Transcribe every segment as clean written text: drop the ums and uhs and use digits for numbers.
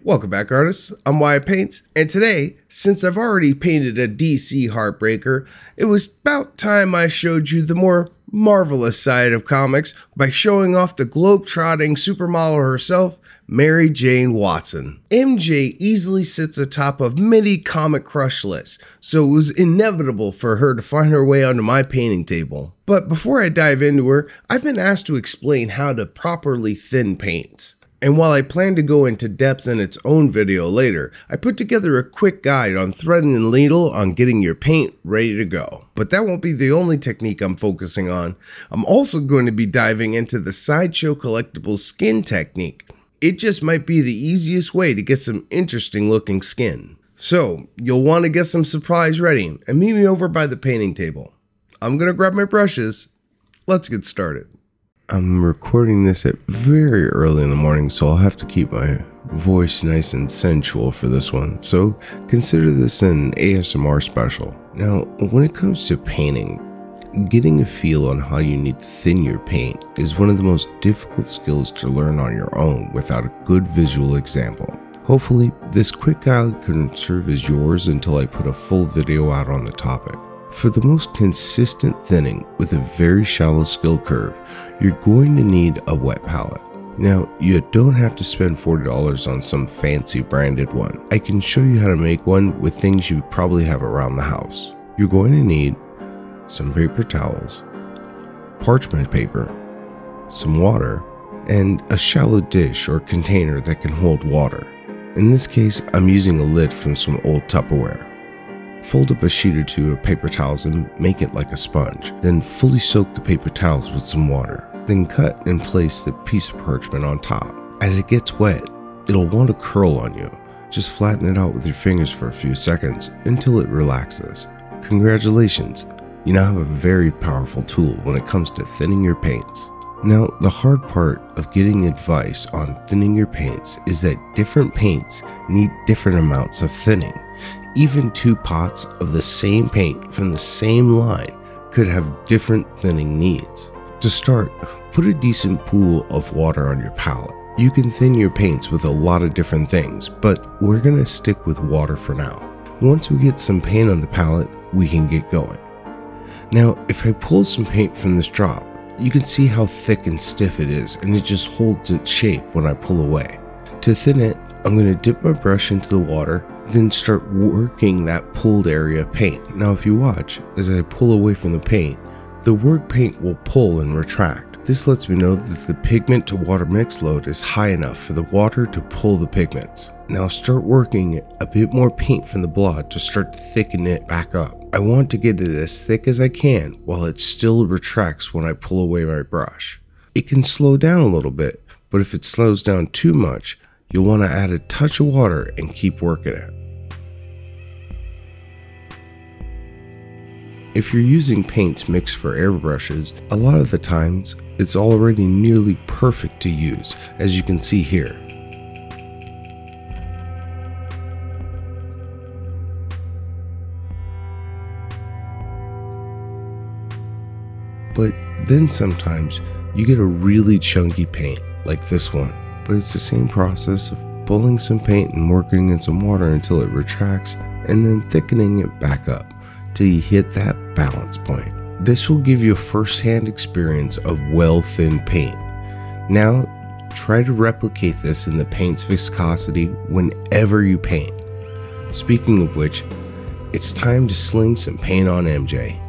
Welcome back, artists. I'm Waiya Paints, and today, since I've already painted a DC heartbreaker, it was about time I showed you the more marvelous side of comics by showing off the globe-trotting supermodel herself, Mary Jane Watson. MJ easily sits atop of many comic crush lists, so it was inevitable for her to find her way onto my painting table. But before I dive into her, I've been asked to explain how to properly thin paint. And while I plan to go into depth in its own video later, I put together a quick guide on threading the needle on getting your paint ready to go. But that won't be the only technique I'm focusing on. I'm also going to be diving into the Sideshow collectible skin technique. It just might be the easiest way to get some interesting looking skin. So, you'll want to get some supplies ready and meet me over by the painting table. I'm going to grab my brushes. Let's get started. I'm recording this at very early in the morning, so I'll have to keep my voice nice and sensual for this one. So consider this an ASMR special. Now, when it comes to painting, getting a feel on how you need to thin your paint is one of the most difficult skills to learn on your own without a good visual example. Hopefully, this quick guide can serve as yours until I put a full video out on the topic. For the most consistent thinning with a very shallow skill curve, you're going to need a wet palette. Now, you don't have to spend $40 on some fancy branded one. I can show you how to make one with things you probably have around the house. You're going to need some paper towels, parchment paper, some water, and a shallow dish or container that can hold water. In this case, I'm using a lid from some old Tupperware. Fold up a sheet or two of paper towels and make it like a sponge. Then fully soak the paper towels with some water. Then cut and place the piece of parchment on top. As it gets wet, it'll want to curl on you. Just flatten it out with your fingers for a few seconds until it relaxes. Congratulations, you now have a very powerful tool when it comes to thinning your paints. Now, the hard part of getting advice on thinning your paints is that different paints need different amounts of thinning. Even two pots of the same paint from the same line could have different thinning needs. To start, put a decent pool of water on your palette. You can thin your paints with a lot of different things, but we're going to stick with water for now. Once we get some paint on the palette, we can get going. Now, if I pull some paint from this drop, you can see how thick and stiff it is, and it just holds its shape when I pull away. To thin it, I'm going to dip my brush into the water, then start working that pulled area of paint. Now if you watch, as I pull away from the paint, the work paint will pull and retract. This lets me know that the pigment to water mix load is high enough for the water to pull the pigments. Now start working a bit more paint from the blot to start to thicken it back up. I want to get it as thick as I can while it still retracts when I pull away my brush. It can slow down a little bit, but if it slows down too much, you'll want to add a touch of water and keep working it. If you're using paints mixed for airbrushes, a lot of the times it's already nearly perfect to use, as you can see here. But then sometimes you get a really chunky paint like this one. But it's the same process of pulling some paint and working in some water until it retracts and then thickening it back up till you hit that balance point. This will give you a first-hand experience of well-thinned paint. Now, try to replicate this in the paint's viscosity whenever you paint. Speaking of which, it's time to sling some paint on MJ.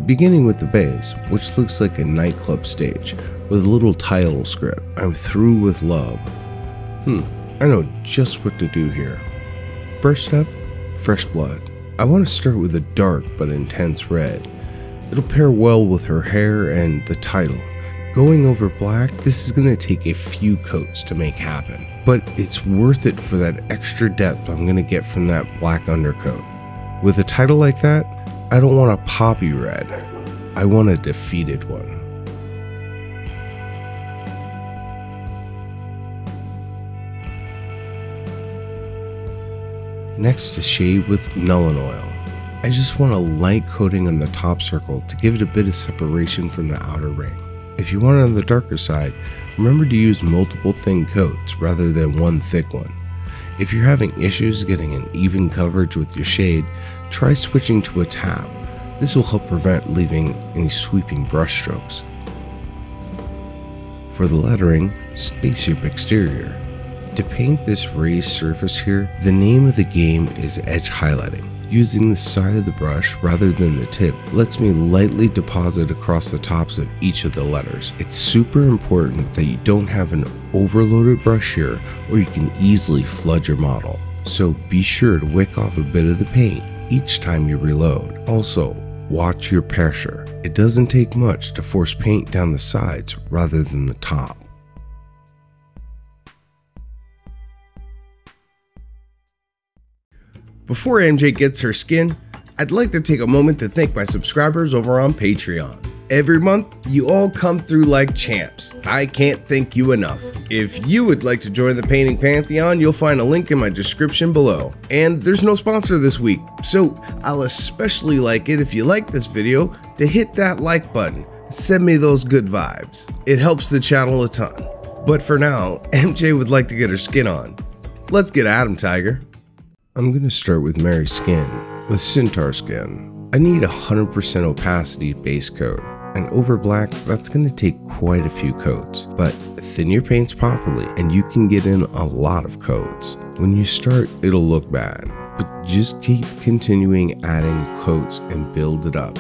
Beginning with the base, which looks like a nightclub stage, with a little title script, "I'm through with love." I know just what to do here. First up, fresh blood. I want to start with a dark but intense red. It'll pair well with her hair and the title. Going over black, this is going to take a few coats to make happen, but it's worth it for that extra depth I'm going to get from that black undercoat. With a title like that, I don't want a poppy red, I want a defeated one. Next is shade with Nuln Oil. I just want a light coating on the top circle to give it a bit of separation from the outer ring. If you want it on the darker side, remember to use multiple thin coats rather than one thick one. If you're having issues getting an even coverage with your shade, try switching to a tab. This will help prevent leaving any sweeping brush strokes. For the lettering, spaceship exterior. To paint this raised surface here, the name of the game is edge highlighting. Using the side of the brush rather than the tip lets me lightly deposit across the tops of each of the letters. It's super important that you don't have an overloaded brush here or you can easily flood your model. So be sure to wick off a bit of the paint each time you reload. Also, watch your pressure. It doesn't take much to force paint down the sides rather than the top. Before MJ gets her skin, I'd like to take a moment to thank my subscribers over on Patreon. Every month, you all come through like champs. I can't thank you enough. If you would like to join the Painting Pantheon, you'll find a link in my description below. And there's no sponsor this week, so I'll especially like it if you like this video to hit that like button. Send me those good vibes. It helps the channel a ton. But for now, MJ would like to get her skin on. Let's get at 'em, Tiger. I'm going to start with Mary's skin, with Centaur skin. I need 100% opacity base coat, and over black, that's going to take quite a few coats, but thin your paints properly and you can get in a lot of coats. When you start, it'll look bad, but just keep continuing adding coats and build it up.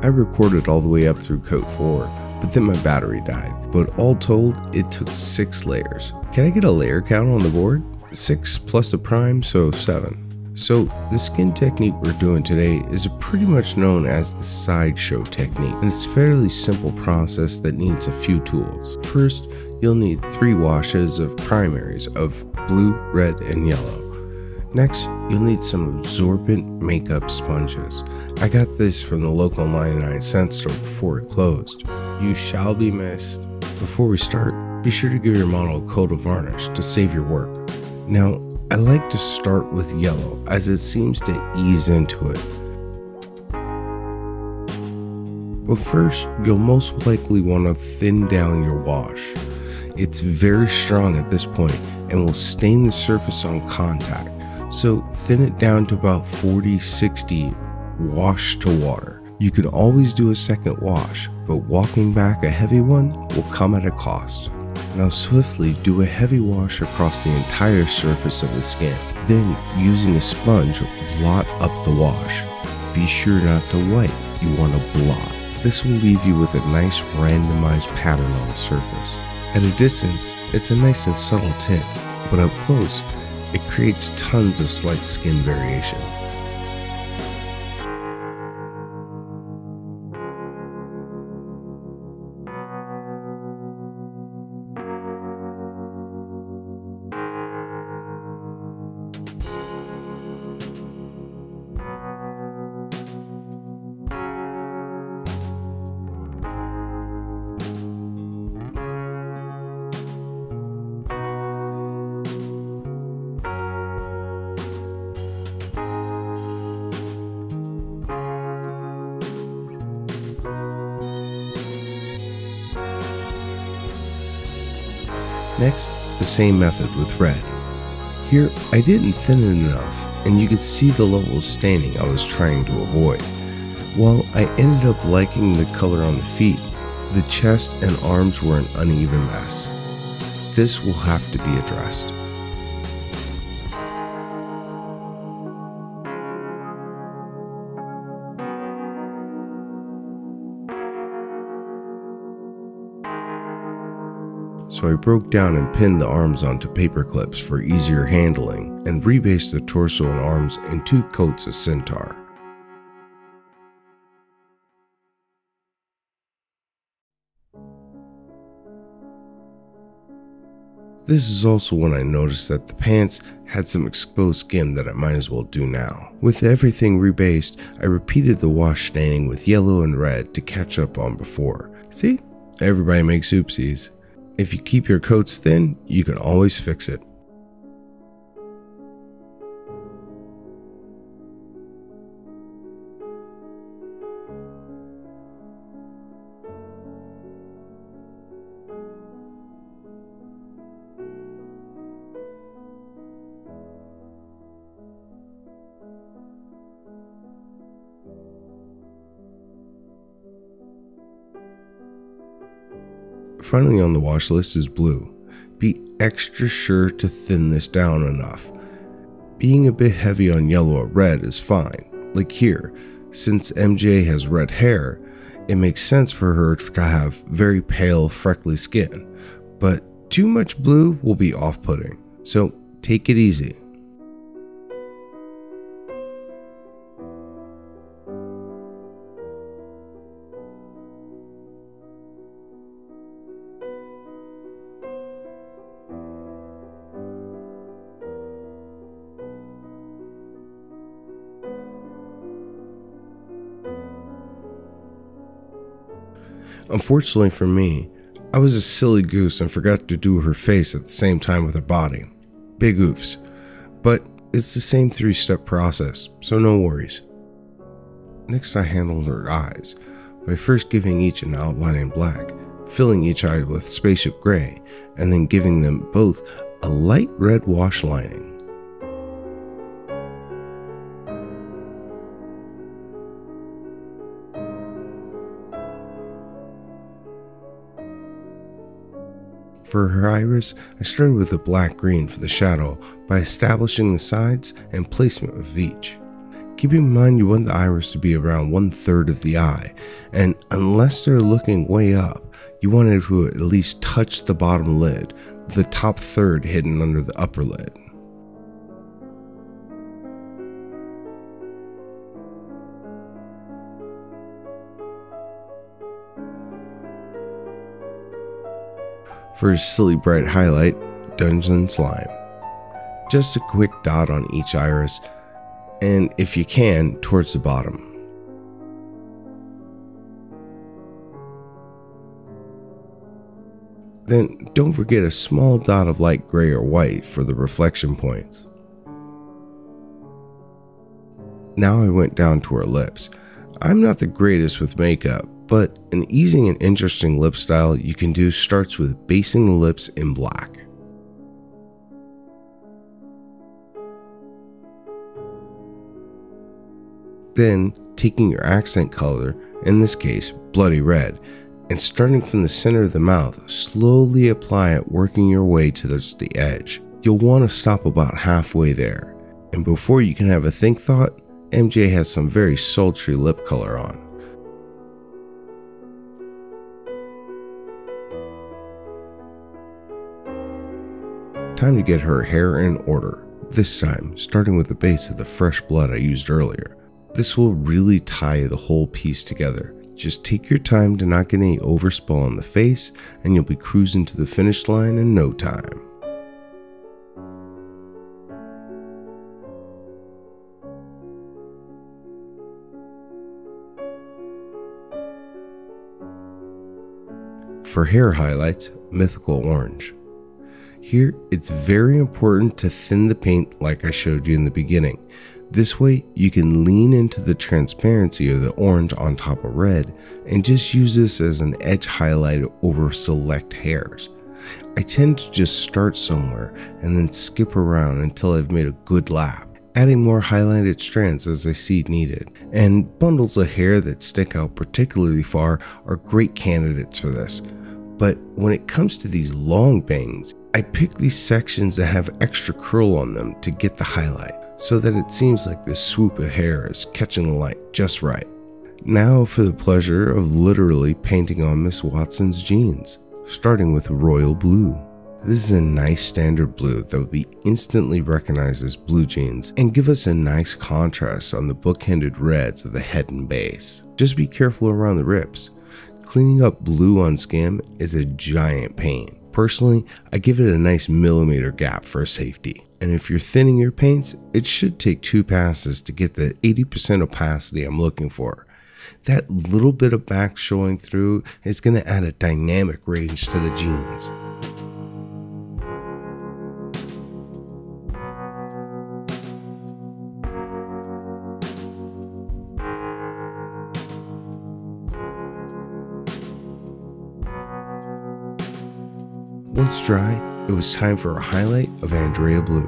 I recorded all the way up through coat 4, but then my battery died. But all told, it took 6 layers. Can I get a layer count on the board? 6 plus a prime, so 7. So the skin technique we're doing today is pretty much known as the Sideshow technique, and it's a fairly simple process that needs a few tools. First, you'll need 3 washes of primaries of blue, red, and yellow. Next, you'll need some absorbent makeup sponges. I got this from the local 99-cent store before it closed. You shall be missed. Before we start, be sure to give your model a coat of varnish to save your work. Now, I like to start with yellow as it seems to ease into it. But first, you'll most likely want to thin down your wash. It's very strong at this point and will stain the surface on contact. So thin it down to about 40-60 wash to water. You can always do a second wash, but walking back a heavy one will come at a cost. Now swiftly do a heavy wash across the entire surface of the skin. Then, using a sponge, blot up the wash. Be sure not to wipe, you want to blot. This will leave you with a nice randomized pattern on the surface. At a distance, it's a nice and subtle tint, but up close, it creates tons of slight skin variation. Next, the same method with red. Here, I didn't thin it enough, and you could see the level of staining I was trying to avoid. While I ended up liking the color on the feet, the chest and arms were an uneven mess. This will have to be addressed. So I broke down and pinned the arms onto paper clips for easier handling and rebased the torso and arms in 2 coats of Centaur. This is also when I noticed that the pants had some exposed skin that I might as well do now. With everything rebased, I repeated the wash staining with yellow and red to catch up on before. See? Everybody makes oopsies. If you keep your coats thin, you can always fix it. Finally on the wash list is blue. Be extra sure to thin this down enough. Being a bit heavy on yellow or red is fine, like here. Since MJ has red hair, it makes sense for her to have very pale, freckly skin, but too much blue will be off-putting, so take it easy. Unfortunately for me, I was a silly goose and forgot to do her face at the same time with her body. Big oofs. But it's the same 3-step process, so no worries. Next I handled her eyes by first giving each an outline in black, filling each eye with spaceship gray, and then giving them both a light red wash lining. For her iris, I started with a black-green for the shadow by establishing the sides and placement of each. Keep in mind you want the iris to be around 1/3 of the eye, and unless they're looking way up, you want it to at least touch the bottom lid, with the top third hidden under the upper lid. For a silly bright highlight, Dungeon Slime. Just a quick dot on each iris, and if you can, towards the bottom. Then don't forget a small dot of light gray or white for the reflection points. Now I went down to her lips. I'm not the greatest with makeup, but an easy and interesting lip style you can do starts with basing the lips in black. Then taking your accent color, in this case bloody red, and starting from the center of the mouth, slowly apply it, working your way to the edge. You'll want to stop about halfway there, and before you can have a think thought, MJ has some very sultry lip color on. Time to get her hair in order, this time starting with the base of the fresh blood I used earlier. This will really tie the whole piece together. Just take your time to not get any overspill on the face, and you'll be cruising to the finish line in no time. For hair highlights, Mythical Orange. Here, it's very important to thin the paint like I showed you in the beginning. This way, you can lean into the transparency of the orange on top of red and just use this as an edge highlight over select hairs. I tend to just start somewhere and then skip around until I've made a good lap, adding more highlighted strands as I see needed. And bundles of hair that stick out particularly far are great candidates for this. But when it comes to these long bangs, I pick these sections that have extra curl on them to get the highlight, so that it seems like this swoop of hair is catching the light just right. Now for the pleasure of literally painting on Miss Watson's jeans, starting with Royal Blue. This is a nice standard blue that will be instantly recognized as blue jeans and give us a nice contrast on the bookended reds of the head and base. Just be careful around the rips. Cleaning up blue on skin is a giant pain. Personally, I give it a nice millimeter gap for safety. And if you're thinning your paints, it should take 2 passes to get the 80% opacity I'm looking for. That little bit of back showing through is going to add a dynamic range to the jeans. Once dry, it was time for a highlight of Andrea Blue.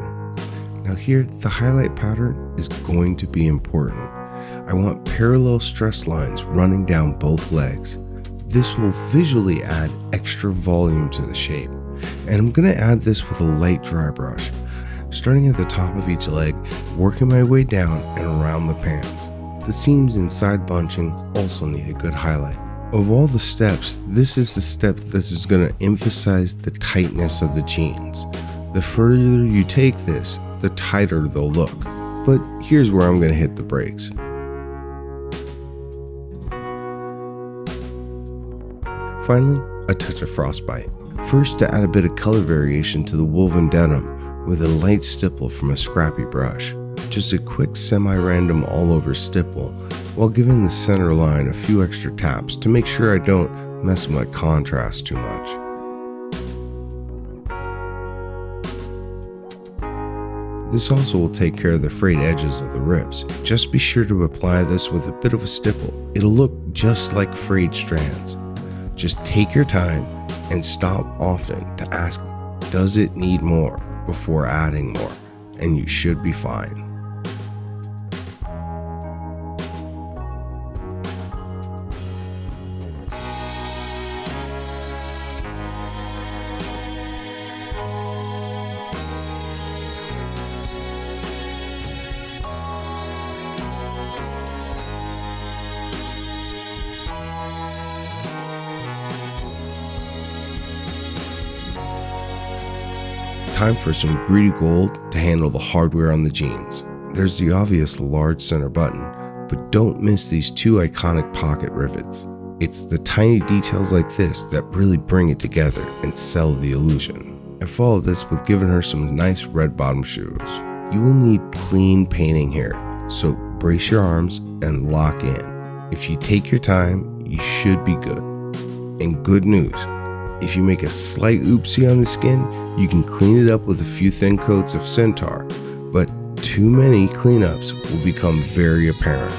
Now here, the highlight pattern is going to be important. I want parallel stress lines running down both legs. This will visually add extra volume to the shape. And I'm going to add this with a light dry brush, starting at the top of each leg, working my way down and around the pants. The seams and side bunching also need a good highlight. Of all the steps, this is the step that is going to emphasize the tightness of the jeans. The further you take this, the tighter they'll look. But here's where I'm going to hit the brakes. Finally, a touch of frostbite. First, to add a bit of color variation to the woven denim with a light stipple from a scrappy brush. Just a quick semi-random all-over stipple, while giving the center line a few extra taps to make sure I don't mess with my contrast too much. This also will take care of the frayed edges of the rips. Just be sure to apply this with a bit of a stipple. It'll look just like frayed strands. Just take your time and stop often to ask, does it need more, before adding more, and you should be fine. Time for some greedy gold to handle the hardware on the jeans. There's the obvious large center button, but don't miss these 2 iconic pocket rivets. It's the tiny details like this that really bring it together and sell the illusion. I followed this with giving her some nice red bottom shoes. You will need clean painting here, so brace your arms and lock in. If you take your time, you should be good. And good news, if you make a slight oopsie on the skin, you can clean it up with a few thin coats of Centaur, but too many cleanups will become very apparent.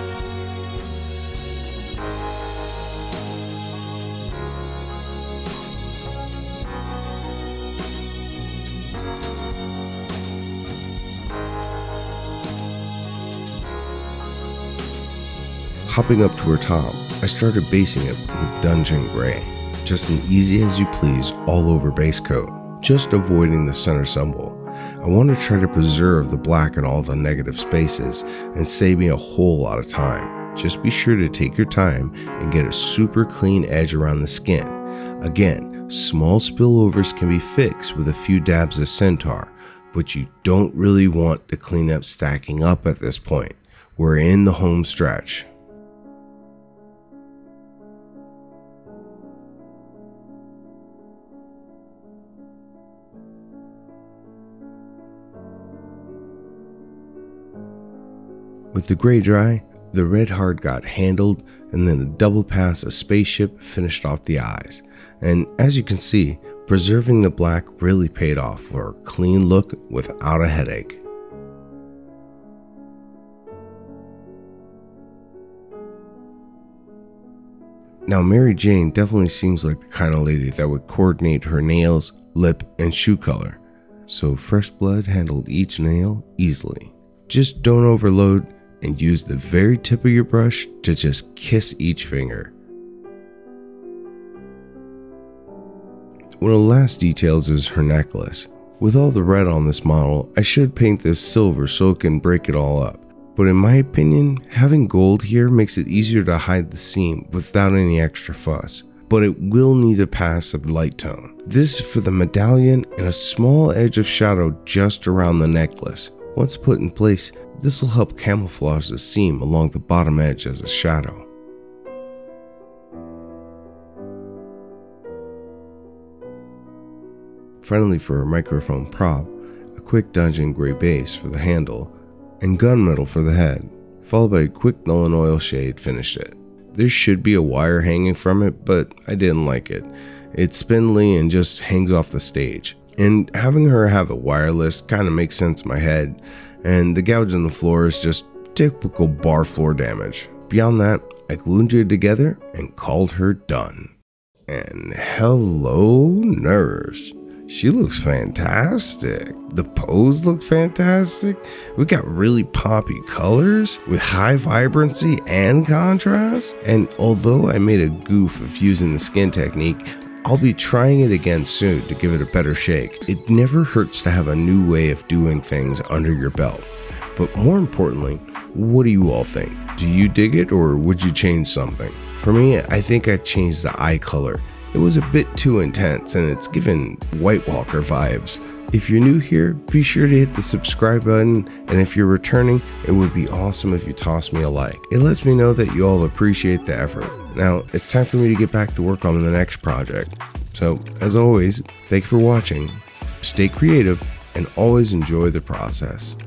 Hopping up to her top, I started basing it with Dungeon Gray. Just an easy as you please all over base coat, just avoiding the center symbol. I want to try to preserve the black in all the negative spaces and save me a whole lot of time. Just be sure to take your time and get a super clean edge around the skin. Again, small spillovers can be fixed with a few dabs of Centaur, but you don't really want the cleanup stacking up at this point. We're in the home stretch. With the gray dry, the red hard got handled, and then a double pass of Spaceship finished off the eyes. And as you can see, preserving the black really paid off for a clean look without a headache. Now Mary Jane definitely seems like the kind of lady that would coordinate her nails, lip, and shoe color. So Fresh Blood handled each nail easily. Just don't overload and use the very tip of your brush to just kiss each finger. One of the last details is her necklace. With all the red on this model, I should paint this silver so it can break it all up. But in my opinion, having gold here makes it easier to hide the seam without any extra fuss. But it will need a pass of light tone. This is for the medallion and a small edge of shadow just around the necklace. Once put in place, this will help camouflage the seam along the bottom edge as a shadow. finally for a microphone prop, a quick dungeon gray base for the handle, and gunmetal for the head, followed by a quick null and oil shade finished it. There should be a wire hanging from it, but I didn't like it. It's spindly and just hangs off the stage. And having her have it wireless kind of makes sense in my head, and the gouge in the floor is just typical bar floor damage. Beyond that, I glued it together and called her done. And hello, nurse. She looks fantastic. The pose looked fantastic. We got really poppy colors with high vibrancy and contrast. And although I made a goof of using the skin technique, I'll be trying it again soon to give it a better shake. It never hurts to have a new way of doing things under your belt. But more importantly, what do you all think? Do you dig it, or would you change something? For me, I think I'd change the eye color. It was a bit too intense and it's given White Walker vibes. If you're new here, be sure to hit the subscribe button, and if you're returning, it would be awesome if you toss me a like. It lets me know that you all appreciate the effort. Now, it's time for me to get back to work on the next project. So, as always, thank you for watching, stay creative, and always enjoy the process.